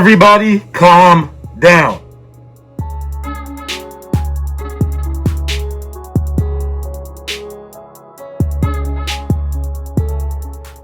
Everybody calm down.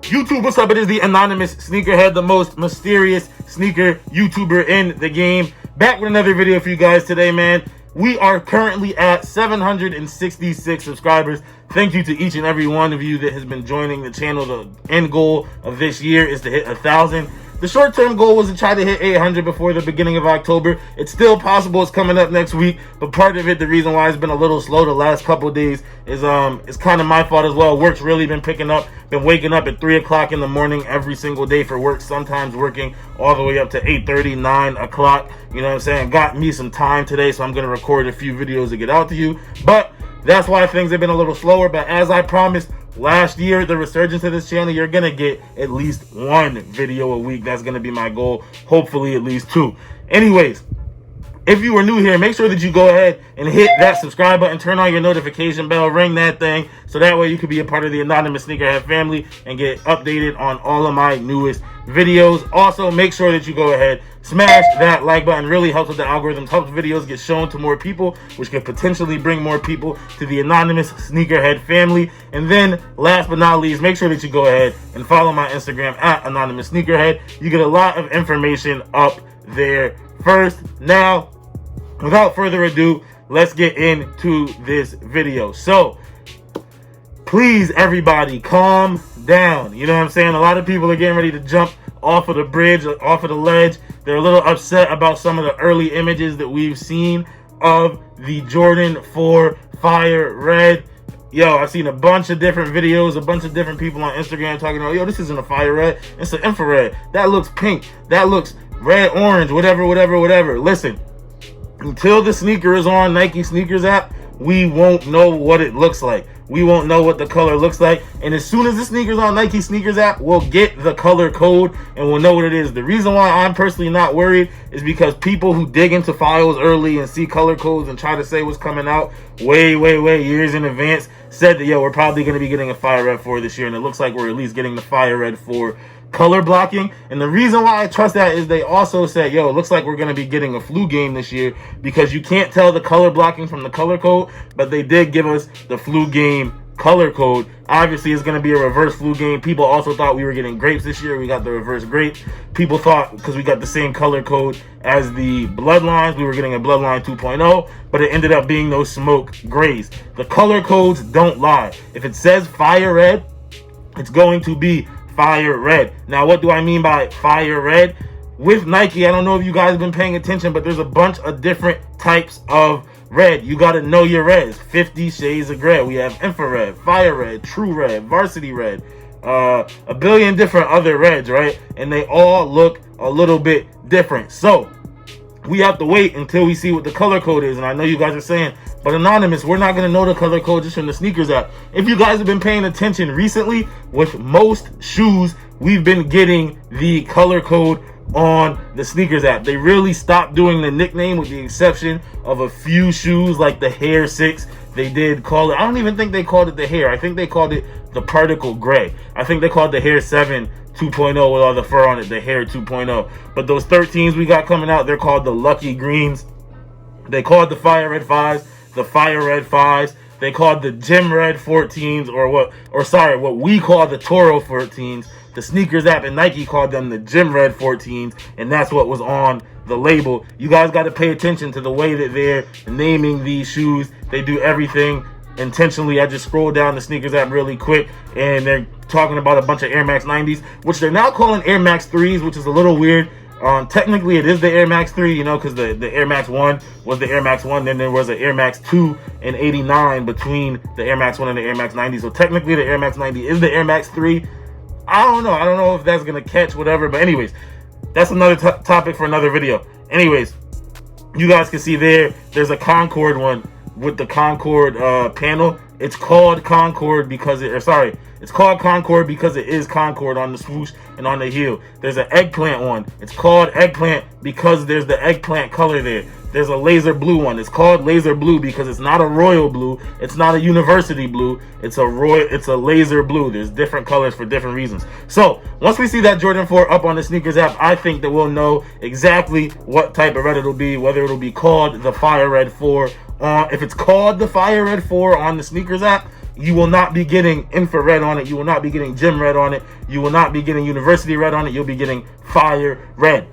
YouTube, what's up? It is the anonymous Sneakerhead, the most mysterious sneaker YouTuber in the game. Back with another video for you guys today, man. We are currently at 766 subscribers. Thank you to each and every one of you that has been joining the channel. The end goal of this year is to hit 1,000. The short-term goal was to try to hit 800 before the beginning of October. It's still possible. It's coming up next week. But part of it, the reason why it's been a little slow the last couple of days is it's kind of my fault as well. Work's really been picking up. Been waking up at 3 o'clock in the morning every single day for work. Sometimes working all the way up to 8:30, 9 o'clock. You know what I'm saying? Got me some time today, so I'm going to record a few videos to get out to you. But that's why things have been a little slower. But as I promised, last year, the resurgence of this channel, you're going to get at least one video a week. That's going to be my goal. Hopefully at least two. Anyways, if you are new here, make sure that you go ahead and hit that subscribe button, turn on your notification bell, ring that thing, so that way you can be a part of the anonymous Sneakerhead family and get updated on all of my newest videos. Also, make sure that you go ahead, smash that like button. Really helps with the algorithms, helps videos get shown to more people, which could potentially bring more people to the anonymous Sneakerhead family. And then, last but not least, make sure that you go ahead and follow my Instagram at anonymous Sneakerhead. You get a lot of information up there first. Now, without further ado, let's get into this video. So, please, everybody, calm down. You know what I'm saying? A lot of people are getting ready to jump off of the bridge, off of the ledge. They're a little upset about some of the early images that we've seen of the Jordan 4 Fire Red. Yo, I've seen a bunch of different videos, a bunch of different people on Instagram talking about, yo, this isn't a Fire Red, it's an infrared. That looks pink. That looks red, orange, whatever. Listen, until the sneaker is on Nike Sneakers app, we won't know what it looks like. We won't know what the color looks like. And as soon as the sneaker's on Nike Sneakers app, we'll get the color code and we'll know what it is. The reason why I'm personally not worried is because people who dig into files early and see color codes and try to say what's coming out way years in advance said that, yo, we're probably going to be getting a Fire Red 4 this year. And it looks like we're at least getting the Fire Red 4 color blocking. And the reason why I trust that is they also said, yo, it looks like we're going to be getting a flu game this year, because you can't tell the color blocking from the color code, but they did give us the flu game color code. Obviously, it's going to be a reverse flu game. People also thought we were getting grapes this year. We got the reverse grapes. People thought because we got the same color code as the Bloodlines, we were getting a Bloodline 2.0, but it ended up being those smoke grays. The color codes don't lie. If it says Fire Red, it's going to be Fire Red. Now, what do I mean by Fire Red? With Nike, I don't know if you guys have been paying attention, but there's a bunch of different types of red. You got to know your reds. 50 shades of gray. We have infrared, fire red, true red, varsity red, a billion different other reds, right? And they all look a little bit different. So we have to wait until we see what the color code is. And I know you guys are saying, but anonymous, we're not going to know the color code just from the sneakers app. If you guys have been paying attention recently, with most shoes, we've been getting the color code on the sneakers app. They really stopped doing the nickname, with the exception of a few shoes like the Hair 6. They did call it, I don't even think they called it the Hair. I think they called it the Particle Gray. I think they called the Hair 7 2.0 with all the fur on it, the Hair 2.0. But those 13s we got coming out, they're called the Lucky Greens. They called the Fire Red 5s the Fire Red 5s. They called the Gym Red 14s, what we call the Toro 14s. The sneakers app and Nike called them the Gym Red 14s, and that's what was on the label. You guys got to pay attention to the way that they're naming these shoes. They do everything intentionally. I just scrolled down the sneakers app really quick, and they're talking about a bunch of Air Max 90s, which they're now calling Air Max 3s, which is a little weird. Technically, it is the Air Max 3, you know, because the Air Max 1 was the Air Max 1. Then there was an Air Max 2 and 89 between the Air Max 1 and the Air Max 90. So technically, the Air Max 90 is the Air Max 3. I don't know if that's going to catch whatever. But anyways, that's another topic for another video. Anyways, you guys can see there's a Concord one with the Concord panel. It's called Concord because It's called Concord because it is Concord on the swoosh and on the heel. There's an eggplant one. It's called eggplant because there's the eggplant color there. There's a laser blue one. It's called laser blue because it's not a royal blue. It's not a university blue. It's a laser blue. There's different colors for different reasons. So once we see that Jordan 4 up on the sneakers app, I think that we'll know exactly what type of red it'll be, whether it'll be called the Fire Red 4. If it's called the Fire Red 4 on the sneakers app, you will not be getting infrared on it. You will not be getting gym red on it. You will not be getting university red on it. You'll be getting fire red.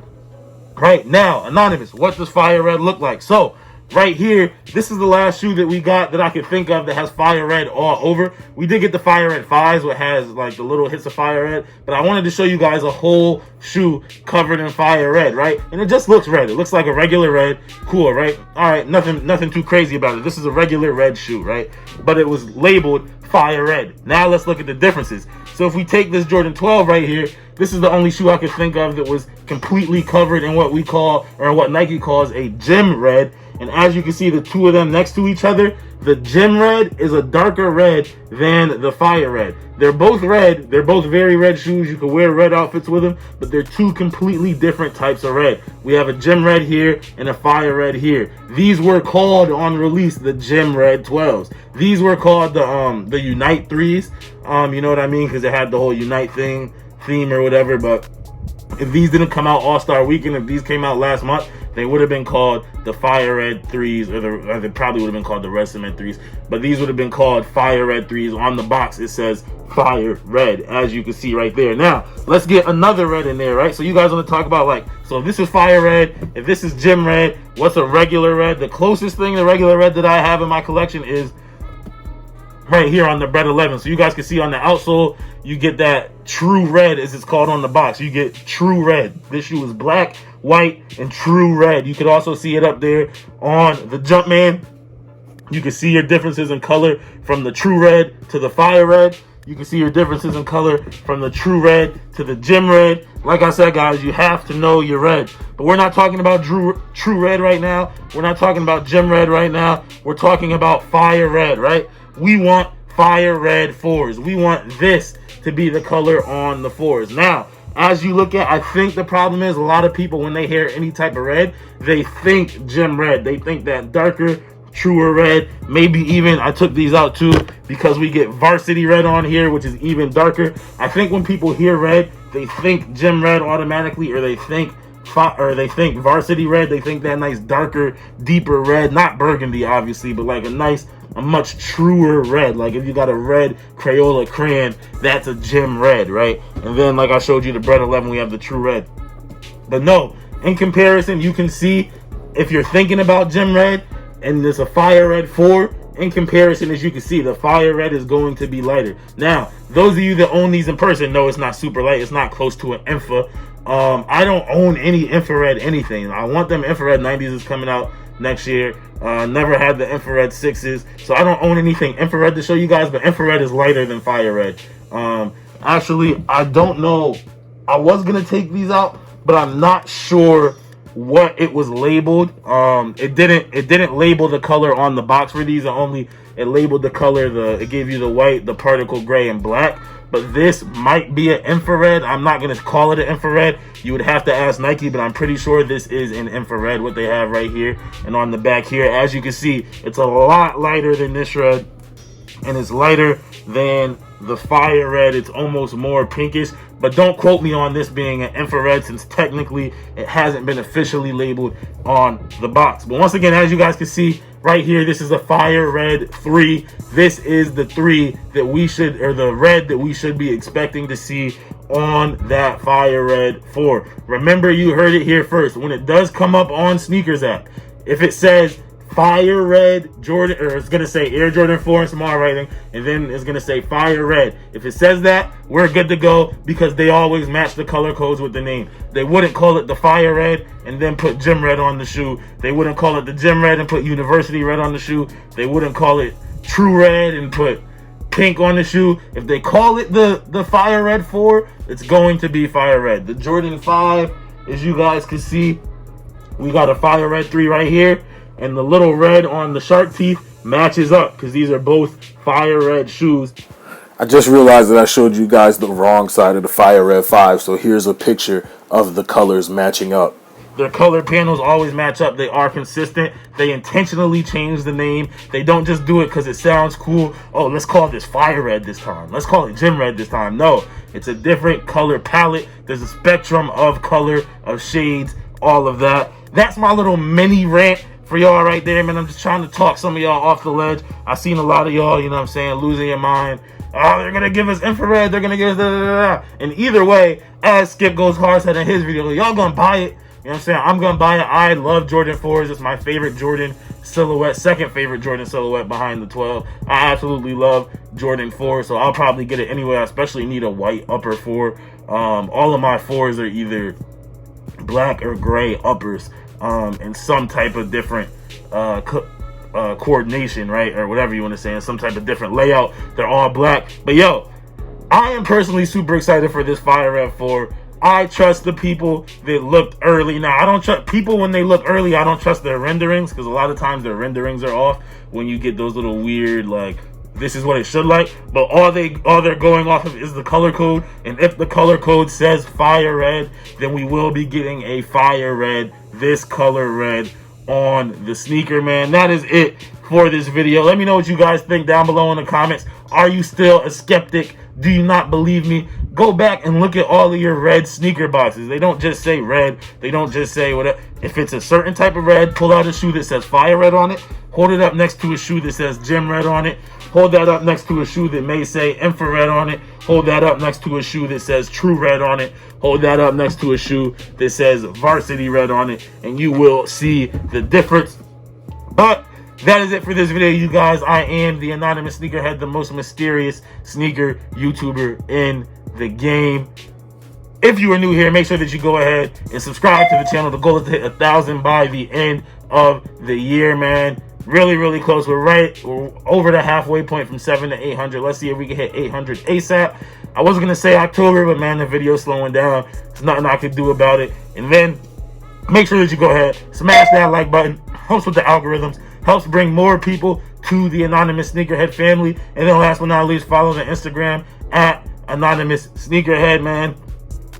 Right now, Anonymous, what does fire red look like? So right here, this is the last shoe that we got that I could think of that has fire red all over. We did get the fire red 5s, which has like the little hits of fire red, but I wanted to show you guys a whole shoe covered in fire red, right? And it just looks red. It looks like a regular red. Cool, right? All right, nothing too crazy about it. This is a regular red shoe, right? But it was labeled fire red. Now let's look at the differences. So if we take this Jordan 12 right here, this is the only shoe I could think of that was completely covered in what we call, or what Nike calls, a gym red. And as you can see, the two of them next to each other, the gym red is a darker red than the fire red. They're both red. They're both very red shoes. You can wear red outfits with them, but they're two completely different types of red. We have a gym red here and a fire red here. These were called on release the gym red 12s. These were called the Unite 3s. You know what I mean? Because it had the whole Unite theme or whatever. But if these didn't come out All-Star Weekend, if these came out last month, they would have been called the Fire Red 3s, or they probably would have been called the Red Cement 3s, but these would have been called Fire Red 3s. On the box, it says Fire Red, as you can see right there. Now, let's get another red in there, right? So you guys want to talk about, like, so if this is Fire Red, if this is Gym Red, what's a regular red? The closest thing to regular red that I have in my collection is right here on the Bread 11. So you guys can see on the outsole, you get that true red, as it's called on the box. You get true red. This shoe is black, white, and true red. You could also see it up there on the Jumpman. You can see your differences in color from the true red to the fire red. You can see your differences in color from the true red to the gym red. Like I said, guys, you have to know your red. But we're not talking about true red right now. We're not talking about gym red right now. We're talking about fire red, right? We want fire red 4s. We want this to be the color on the 4s. Now, as you look at, I think the problem is a lot of people, when they hear any type of red, they think gym red. They think that darker, truer red. Maybe even, I took these out too because we get varsity red on here, which is even darker. I think when people hear red, they think gym red automatically, or they think varsity red. They think that nice darker, deeper red, not burgundy obviously, but like a much truer red. Like if you got a red Crayola crayon, that's a gym red, right? And then, like I showed you, the Bread 11, we have the true red. But no, in comparison, you can see, if you're thinking about gym red and there's a fire red 4, in comparison, as you can see, the fire red is going to be lighter. Now, those of you that own these in person know it's not super light. It's not close to an Infa. I don't own any infrared anything. I want them infrared 90s is coming out next year. Never had the infrared 6s, so I don't own anything infrared to show you guys, but infrared is lighter than fire red. Actually, I don't know. I was gonna take these out, but I'm not sure what it was labeled. It didn't label the color on the box for these. It labeled the color. It gave you the white, the particle gray, and black. But this might be an infrared. I'm not gonna call it an infrared. You would have to ask Nike, but I'm pretty sure this is an infrared, what they have right here and on the back here. As you can see, it's a lot lighter than this red, and it's lighter than the fire red. It's almost more pinkish, but don't quote me on this being an infrared, since technically it hasn't been officially labeled on the box. But once again, as you guys can see right here, this is a fire red 3. This is the 3 that we should, or the red that we should be expecting to see on that fire red 4. Remember, you heard it here first. When it does come up on Sneakers app, if it says fire red Jordan, or it's gonna say Air Jordan 4 in small writing, and then it's gonna say fire red. If it says that, we're good to go, because they always match the color codes with the name. They wouldn't call it the fire red and then put gym red on the shoe. They wouldn't call it the gym red and put university red on the shoe. They wouldn't call it true red and put pink on the shoe. If they call it the fire red 4, it's going to be fire red. The Jordan 5, as you guys can see, we got a fire red 3 right here, and the little red on the shark teeth matches up, because these are both fire red shoes. I just realized that I showed you guys the wrong side of the Fire Red 5, so here's a picture of the colors matching up. Their color panels always match up. They are consistent. They intentionally change the name. They don't just do it because it sounds cool. Oh, let's call this Fire Red this time. Let's call it Gym Red this time. No, it's a different color palette. There's a spectrum of color, of shades, all of that. That's my little mini rant for y'all right there, man. I'm just trying to talk some of y'all off the ledge. I've seen a lot of y'all, you know what I'm saying, losing your mind. Oh, they're going to give us infrared. They're going to give us da-da-da-da. And either way, as Skip Goes Hard said in his video, y'all going to buy it. You know what I'm saying? I'm going to buy it. I love Jordan 4s. It's my favorite Jordan silhouette, second favorite Jordan silhouette behind the 12. I absolutely love Jordan 4, so I'll probably get it anyway. I especially need a white upper 4. All of my 4s are either black or gray uppers and some type of different coordination, right? Or whatever you want to say, in some type of different layout. They're all black. But yo, I am personally super excited for this Fire Red 4. I trust the people that looked early. Now, I don't trust people when they look early. I don't trust their renderings because a lot of times their renderings are off when you get those little weird, like, this is what it should like. But all they're going off of is the color code. And if the color code says Fire Red, then we will be getting a Fire Red, this color red, on the sneaker, man. That is it for this video. Let me know what you guys think down below in the comments. Are you still a skeptic? Do you not believe me? Go back and look at all of your red sneaker boxes. They don't just say red. They don't just say whatever. If it's a certain type of red, pull out a shoe that says Fire Red on it. Hold it up next to a shoe that says Gym Red on it. Hold that up next to a shoe that may say Infrared on it. Hold that up next to a shoe that says True Red on it. Hold that up next to a shoe that says Varsity Red on it. And you will see the difference. But that is it for this video, you guys. I am the anonymous sneakerhead, the most mysterious sneaker YouTuber in the game. If you are new here, make sure that you go ahead and subscribe to the channel. The goal is to hit 1,000 by the end of the year, man. Really, really close. We're over the halfway point from 700 to 800. Let's see if we can hit 800 ASAP. I wasn't going to say October, but man, the video's slowing down. There's nothing I could do about it. And then make sure that you go ahead, smash that like button. Helps with the algorithms. Helps bring more people to the Anonymous Sneakerhead family. And then last but not least, follow the Instagram at Anonymous Sneakerhead, man.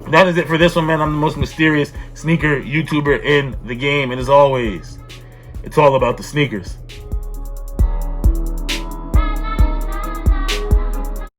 That is it for this one, man. I'm the most mysterious sneaker YouTuber in the game. And as always, it's all about the sneakers.